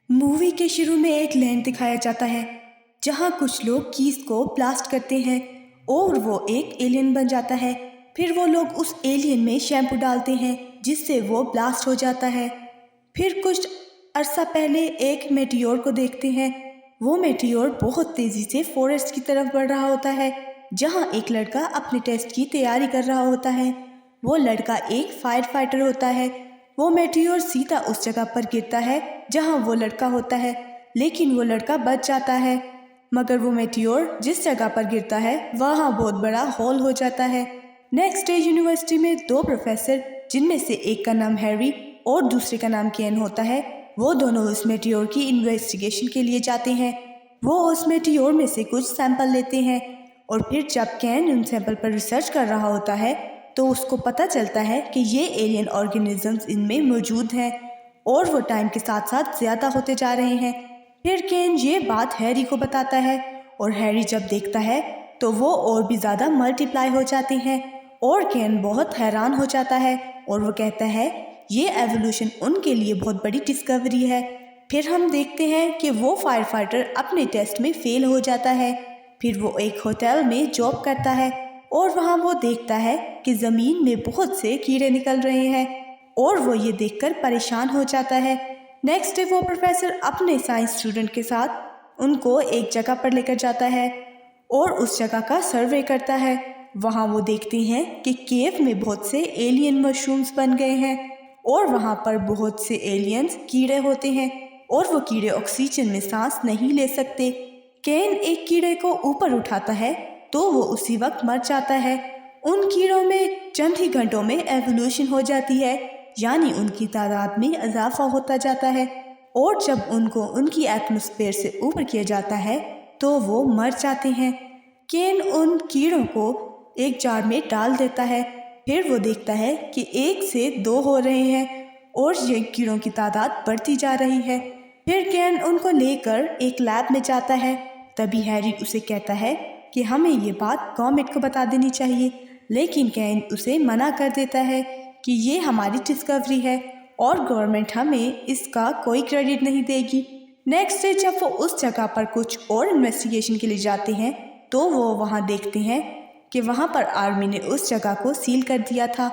Movie کے شروع میں ایک لینڈ دکھایا جاتا ہے جہاں کچھ لوگ کیس کو بلاسٹ کرتے ہیں اور وہ ایک ایلین بن جاتا ہے۔ پھر وہ لوگ اس ایلین میں شیمپو ڈالتے ہیں جس سے وہ بلاسٹ ہو جاتا ہے۔ پھر کچھ عرصہ پہلے ایک میٹیور کو دیکھتے ہیں۔ وہ میٹیور بہت تیزی سے فورسٹ کی طرف بڑھ رہا ہوتا ہے جہاں ایک لڑکا اپنے ٹیسٹ کی تیاری کر رہا ہوتا ہے۔ وہ لڑکا ایک فائر فائٹر ہوتا ہے۔ وہ میٹیور سیدھا اس جگہ پر گرتا ہے جہاں وہ لڑکا ہوتا ہے، لیکن وہ لڑکا بچ جاتا ہے، مگر وہ میٹیور جس جگہ پر گرتا ہے وہاں بہت بڑا ہول ہو جاتا ہے۔ نیکسٹ ڈے یونیورسٹی میں دو پروفیسر، جن میں سے ایک کا نام ہیری اور دوسرے کا نام کین ہوتا ہے، وہ دونوں اس میٹیور کی انویسٹیگیشن کے لیے جاتے ہیں۔ وہ اس میٹیور میں سے کچھ سیمپل لیتے ہیں اور پھر جب can in sample per research کر رہا ہوتا ہے تو اس کو پتہ چلتا ہے کہ یہ ایلین آرگینزمز ان میں موجود ہیں اور وہ ٹائم کے ساتھ ساتھ زیادہ ہوتے جا رہے ہیں۔ پھر کین یہ بات ہیری کو بتاتا ہے اور ہیری جب دیکھتا ہے تو وہ اور بھی زیادہ ملٹی پلائی ہو جاتے ہیں اور کین بہت حیران ہو جاتا ہے اور وہ کہتا ہے یہ ایوولوشن ان کے لیے بہت بڑی ڈسکوری ہے۔ پھر ہم دیکھتے ہیں کہ وہ فائر فائٹر اپنے ٹیسٹ میں فیل ہو جاتا ہے۔ پھر وہ ایک ہوٹل میں جاب کرتا ہے اور وہاں وہ دیکھتا ہے کہ زمین میں بہت سے کیڑے نکل رہے ہیں اور وہ یہ دیکھ کر پریشان ہو جاتا ہے۔ نیکسٹ ڈے وہ پروفیسر اپنے سائنس اسٹوڈنٹ کے ساتھ ان کو ایک جگہ پر لے کر جاتا ہے اور اس جگہ کا سروے کرتا ہے۔ وہاں وہ دیکھتے ہیں کہ کیو میں بہت سے ایلین مشرومز بن گئے ہیں اور وہاں پر بہت سے ایلینز کیڑے ہوتے ہیں اور وہ کیڑے آکسیجن میں سانس نہیں لے سکتے۔ کین ایک کیڑے کو اوپر اٹھاتا ہے تو وہ اسی وقت مر جاتا ہے۔ ان کیڑوں میں چند ہی گھنٹوں میں ایوولوشن ہو جاتی ہے، یعنی ان کی تعداد میں اضافہ ہوتا جاتا ہے، اور جب ان کو ان کی ایٹماسفیئر سے اوپر کیا جاتا ہے تو وہ مر جاتے ہیں۔ کین ان کیڑوں کو ایک جار میں ڈال دیتا ہے۔ پھر وہ دیکھتا ہے کہ 1 سے 2 ہو رہے ہیں اور یہ کیڑوں کی تعداد بڑھتی جا رہی ہے۔ پھر کین ان کو لے کر ایک لیب میں جاتا ہے۔ تبھی ہیری اسے کہتا ہے کہ ہمیں یہ بات گورنمنٹ کو بتا دینی چاہیے، لیکن کین اسے منع کر دیتا ہے کہ یہ ہماری ڈسکوری ہے اور گورنمنٹ ہمیں اس کا کوئی کریڈٹ نہیں دے گی۔ نیکسٹ ڈے جب وہ اس جگہ پر کچھ اور انویسٹیگیشن کے لیے جاتے ہیں تو وہ وہاں دیکھتے ہیں کہ وہاں پر آرمی نے اس جگہ کو سیل کر دیا تھا۔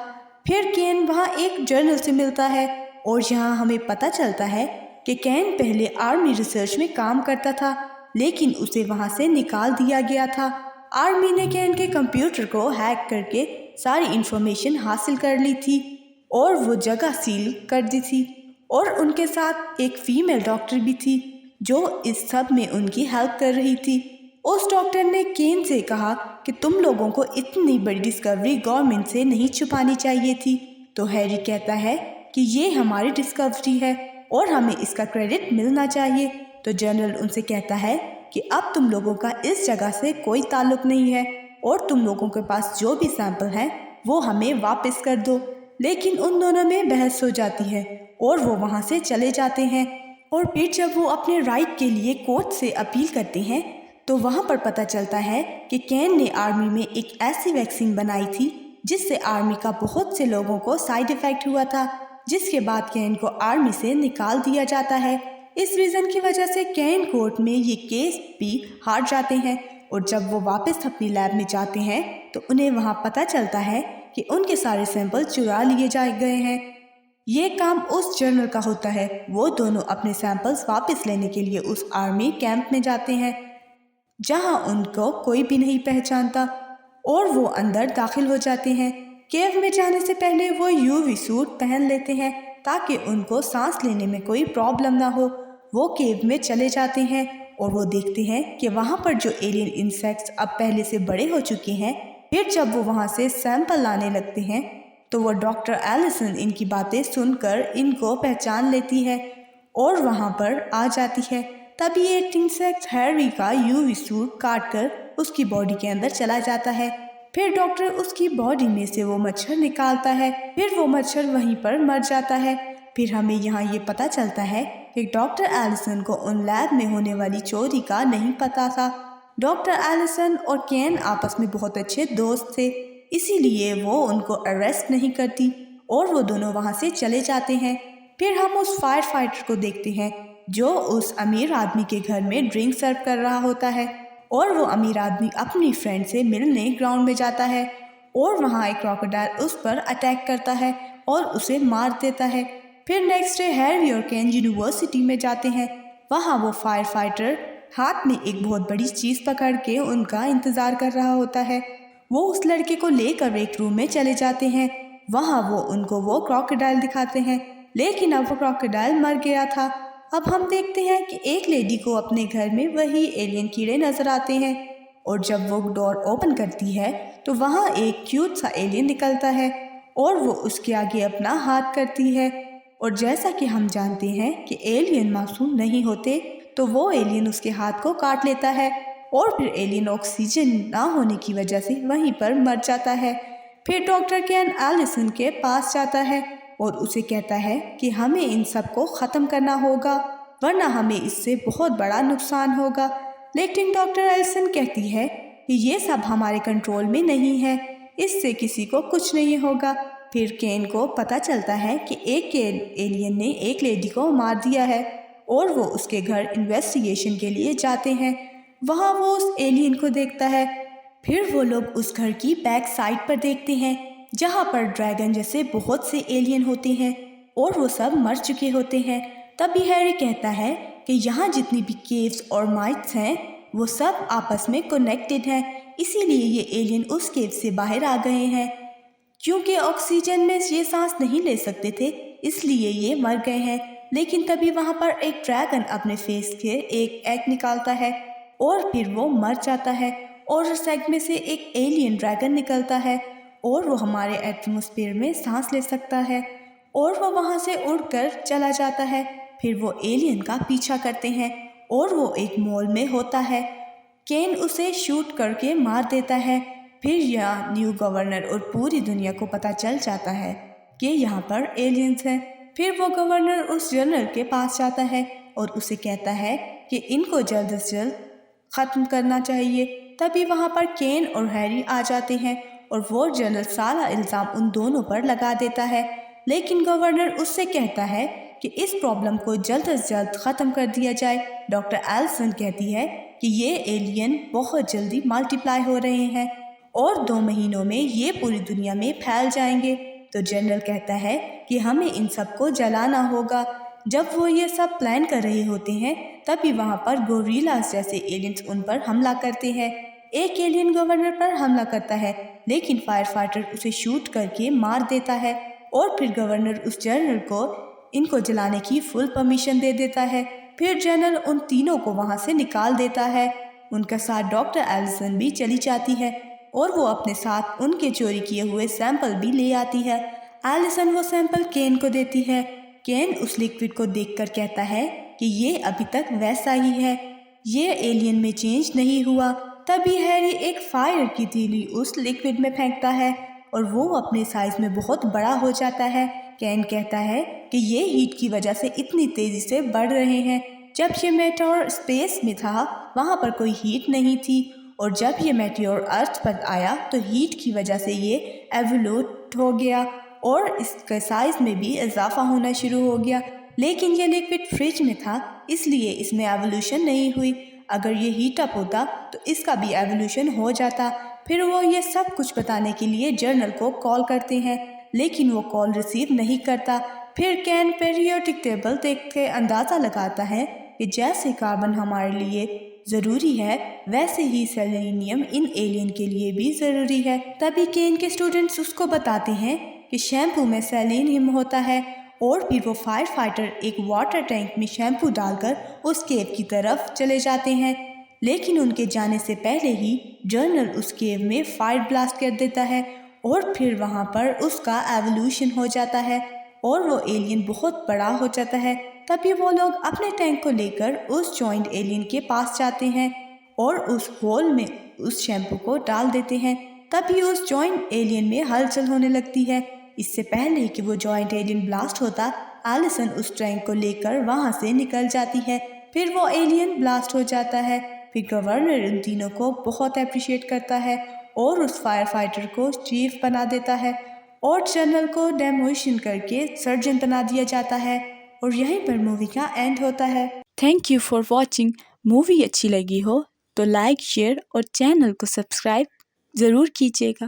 پھر کین وہاں ایک جرنل سے ملتا ہے اور یہاں ہمیں پتہ چلتا ہے کہ کین پہلے آرمی ریسرچ میں کام کرتا تھا، لیکن اسے وہاں سے نکال دیا گیا تھا۔ آرمی نے کین کے کمپیوٹر کو ہیک کر کے ساری انفارمیشن حاصل کر لی تھی اور وہ جگہ سیل کر دی تھی، اور ان کے ساتھ ایک فیمیل ڈاکٹر بھی تھی جو اس سب میں ان کی ہیلپ کر رہی تھی۔ اس ڈاکٹر نے کین سے کہا کہ تم لوگوں کو اتنی بڑی ڈسکوری گورنمنٹ سے نہیں چھپانی چاہیے تھی۔ تو ہیری کہتا ہے کہ یہ ہماری ڈسکوری ہے اور ہمیں اس کا کریڈٹ ملنا چاہیے۔ تو جنرل ان سے کہتا ہے کہ اب تم لوگوں کا اس جگہ سے کوئی تعلق نہیں ہے اور تم لوگوں کے پاس جو بھی سیمپل ہیں وہ ہمیں واپس کر دو۔ لیکن ان دونوں میں بحث ہو جاتی ہے اور وہ وہاں سے چلے جاتے ہیں، اور پھر جب وہ اپنے رائٹ کے لیے کورٹ سے اپیل کرتے ہیں تو وہاں پر پتہ چلتا ہے کہ کین نے آرمی میں ایک ایسی ویکسین بنائی تھی جس سے آرمی کا بہت سے لوگوں کو سائیڈ ایفیکٹ ہوا تھا، جس کے بعد کین کو آرمی سے نکال دیا جاتا ہے۔ اس ریزن کی وجہ سے کین کورٹ میں یہ کیس بھی ہار جاتے ہیں، اور جب وہ واپس اپنی لیب میں جاتے ہیں تو انہیں وہاں پتہ چلتا ہے کہ ان کے سارے سیمپل چرا لیے جائے گئے ہیں۔ یہ کام اس جرنل کا ہوتا ہے۔ وہ دونوں اپنے سیمپلز واپس لینے کے لیے اس آرمی کیمپ میں جاتے ہیں جہاں ان کو کوئی بھی نہیں پہچانتا، اور وہ اندر داخل ہو جاتے ہیں۔ کیو میں جانے سے پہلے وہ UV سوٹ پہن لیتے ہیں تاکہ ان کو سانس لینے میں کوئی پرابلم نہ ہو۔ وہ کیو میں چلے جاتے ہیں اور وہ دیکھتے ہیں کہ وہاں پر جو ایلین انسیکٹس اب پہلے سے بڑے ہو چکے ہیں۔ پھر جب وہ وہاں سے سیمپل لانے لگتے ہیں تو وہ ڈاکٹر ایلیسن ان کی باتیں سن کر ان کو پہچان لیتی ہے اور وہاں پر آ جاتی ہے۔ تبھی ایک انسیکٹ ہیری کا UV سوٹ کاٹ کر اس کی باڈی کے اندر چلا جاتا ہے۔ پھر ڈاکٹر اس کی باڈی میں سے وہ مچھر نکالتا ہے، پھر وہ مچھر وہیں پر مر جاتا ہے۔ پھر ہمیں یہاں یہ پتہ چلتا ہے کہ ڈاکٹر ایلیسن کو ان لیب میں ہونے والی چوری کا نہیں پتہ تھا۔ ڈاکٹر ایلیسن اور کین آپس میں بہت اچھے دوست تھے، اسی لیے وہ ان کو اریسٹ نہیں کرتی اور وہ دونوں وہاں سے چلے جاتے ہیں۔ پھر ہم اس فائر فائٹر کو دیکھتے ہیں جو اس امیر آدمی کے گھر میں ڈرنک سرو کر رہا ہوتا ہے، اور وہ امیر آدمی اپنی فرینڈ سے ملنے گراؤنڈ میں جاتا ہے اور وہاں ایک کراکوڈائل اس پر اٹیک کرتا ہے اور اسے مار دیتا ہے۔ پھر نیکسٹ ڈے ہیری اور کین یونیورسٹی میں جاتے ہیں۔ وہاں وہ فائر فائٹر ہاتھ میں ایک بہت بڑی چیز پکڑ کے ان کا انتظار کر رہا ہوتا ہے۔ وہ اس لڑکے کو لے کر ایک روم میں چلے جاتے ہیں۔ وہاں وہ ان کو وہ کراکوڈائل دکھاتے ہیں، لیکن اب وہ کراکوڈائل مر گیا تھا۔ اب ہم دیکھتے ہیں کہ ایک لیڈی کو اپنے گھر میں وہی ایلین کیڑے نظر آتے ہیں، اور جب وہ ڈور اوپن کرتی ہے تو وہاں ایک کیوٹ سا ایلین نکلتا ہے اور وہ اس کے آگے اپنا ہاتھ کرتی ہے۔ اور جیسا کہ ہم جانتے ہیں کہ ایلین معصوم نہیں ہوتے، تو وہ ایلین اس کے ہاتھ کو کاٹ لیتا ہے اور پھر ایلین آکسیجن نہ ہونے کی وجہ سے وہیں پر مر جاتا ہے۔ پھر ڈاکٹر کین ایلیسن کے پاس جاتا ہے اور اسے کہتا ہے کہ ہمیں ان سب کو ختم کرنا ہوگا، ورنہ ہمیں اس سے بہت بڑا نقصان ہوگا۔ لیکن ڈاکٹر ایلیسن کہتی ہے کہ یہ سب ہمارے کنٹرول میں نہیں ہے، اس سے کسی کو کچھ نہیں ہوگا۔ پھر کین کو پتہ چلتا ہے کہ ایک ایلین نے ایک لیڈی کو مار دیا ہے اور وہ اس کے گھر انویسٹیگیشن کے لیے جاتے ہیں۔ وہاں وہ اس ایلین کو دیکھتا ہے۔ پھر وہ لوگ اس گھر کی بیک سائڈ پر دیکھتے ہیں جہاں پر ڈریگن جیسے بہت سے ایلین ہوتے ہیں اور وہ سب مر چکے ہوتے ہیں۔ تبھی ہیری کہتا ہے کہ یہاں جتنی بھی کیوز اور مائٹس ہیں وہ سب آپس میں کنیکٹڈ ہیں، اسی لیے یہ ایلین اس کیو سے باہر آ گئے ہیں۔ کیونکہ آکسیجن میں یہ سانس نہیں لے سکتے تھے، اس لیے یہ مر گئے ہیں۔ لیکن تبھی وہاں پر ایک ڈریگن اپنے فیس سے ایک ایگ نکالتا ہے اور پھر وہ مر جاتا ہے، اور اس ایگ میں سے ایک ایلین ڈریگن نکلتا ہے اور وہ ہمارے ایٹماسفیئر میں سانس لے سکتا ہے، اور وہ وہاں سے اڑ کر چلا جاتا ہے۔ پھر وہ ایلین کا پیچھا کرتے ہیں اور وہ ایک مال میں ہوتا ہے۔ کین اسے شوٹ کر کے مار دیتا ہے۔ پھر یہاں نیو گورنر اور پوری دنیا کو پتہ چل جاتا ہے کہ یہاں پر ایلینز ہیں۔ پھر وہ گورنر اس جنرل کے پاس جاتا ہے اور اسے کہتا ہے کہ ان کو جلد از جلد ختم کرنا چاہیے۔ تبھی وہاں پر کین اور ہیری آ جاتے ہیں اور وہ جنرل سارا الزام ان دونوں پر لگا دیتا ہے، لیکن گورنر اس سے کہتا ہے کہ اس پرابلم کو جلد از جلد ختم کر دیا جائے۔ ڈاکٹر ایلیسن کہتی ہے کہ یہ ایلین بہت جلدی ملٹیپلائی ہو رہے ہیں اور 2 مہینوں میں یہ پوری دنیا میں پھیل جائیں گے۔ تو جنرل کہتا ہے کہ ہمیں ان سب کو جلانا ہوگا۔ جب وہ یہ سب پلان کر رہے ہوتے ہیں تبھی وہاں پر گوریلاز جیسے ایلینز ان پر حملہ کرتے ہیں۔ ایک ایلین گورنر پر حملہ کرتا ہے، لیکن فائر فائٹر اسے شوٹ کر کے مار دیتا ہے، اور پھر گورنر اس جنرل کو ان کو جلانے کی فل پرمیشن دے دیتا ہے۔ پھر جنرل ان تینوں کو وہاں سے نکال دیتا ہے۔ ان کے ساتھ ڈاکٹر ایلیسن بھی چلی جاتی ہے اور وہ اپنے ساتھ ان کے چوری کیے ہوئے سیمپل بھی لے آتی ہے۔ ایلیسن وہ سیمپل کین کو دیتی ہے۔ کین اس لیکوڈ کو دیکھ کر کہتا ہے کہ یہ ابھی تک ویسا ہی ہے، یہ ایلین میں چینج نہیں ہوا۔ تبھی ہیری ایک فائر کی تیلی اس لیکوڈ میں پھینکتا ہے اور وہ اپنے سائز میں بہت بڑا ہو جاتا ہے۔ کین کہتا ہے کہ یہ ہیٹ کی وجہ سے اتنی تیزی سے بڑھ رہے ہیں۔ جب یہ میٹیور اسپیس میں تھا وہاں پر کوئی ہیٹ نہیں تھی، اور جب یہ میٹیور ارتھ پر آیا تو ہیٹ کی وجہ سے یہ ایوولوٹ ہو گیا اور اس کے سائز میں بھی اضافہ ہونا شروع ہو گیا۔ لیکن یہ لیکوڈ فریج میں تھا، اس لیے اس میں ایوولوشن نہیں ہوئی۔ اگر یہ ہیٹ اپ ہوتا تو اس کا بھی ایوولوشن ہو جاتا۔ پھر وہ یہ سب کچھ بتانے کے لیے جنرل کو کال کرتے ہیں، لیکن وہ کال ریسیو نہیں کرتا۔ پھر کین پیریوڈک ٹیبل دیکھ کے اندازہ لگاتا ہے کہ جیسے کاربن ہمارے لیے ضروری ہے ویسے ہی سیلینیم ان ایلین کے لیے بھی ضروری ہے۔ تبھی کین کے اسٹوڈنٹس اس کو بتاتے ہیں کہ شیمپو میں سیلینیم ہوتا ہے، اور پھر وہ فائر فائٹر ایک واٹر ٹینک میں شیمپو ڈال کر اس کیو کی طرف چلے جاتے ہیں، لیکن ان کے جانے سے پہلے ہی جنرل اس کیو میں فائر بلاسٹ کر دیتا ہے اور پھر وہاں پر اس کا ایوولوشن ہو جاتا ہے اور وہ ایلین بہت بڑا ہو جاتا ہے۔ تبھی وہ لوگ اپنے ٹینک کو لے کر اس جوائنٹ ایلین کے پاس جاتے ہیں اور اس ہول میں اس شیمپو کو ڈال دیتے ہیں۔ تبھی اس جوائنٹ ایلین میں ہلچل ہونے لگتی ہے۔ اس سے پہلے کہ وہ جوائنٹ ایلین بلاسٹ ہوتا، ایلیسن اس ٹینک کو لے کر وہاں سے نکل جاتی ہے۔ پھر وہ ایلین بلاسٹ ہو جاتا ہے۔ پھر گورنر ان تینوں کو بہت اپریشیٹ کرتا ہے اور اس فائر فائٹر کو چیف بنا دیتا ہے، اور جنرل کو ڈیمولیشن کر کے سرجن بنا دیا جاتا ہے، اور یہیں پر مووی کا اینڈ ہوتا ہے۔ Thank you for watching. Movie اچھی لگی ہو تو لائک، شیئر اور چینل کو سبسکرائب ضرور کیجیے گا۔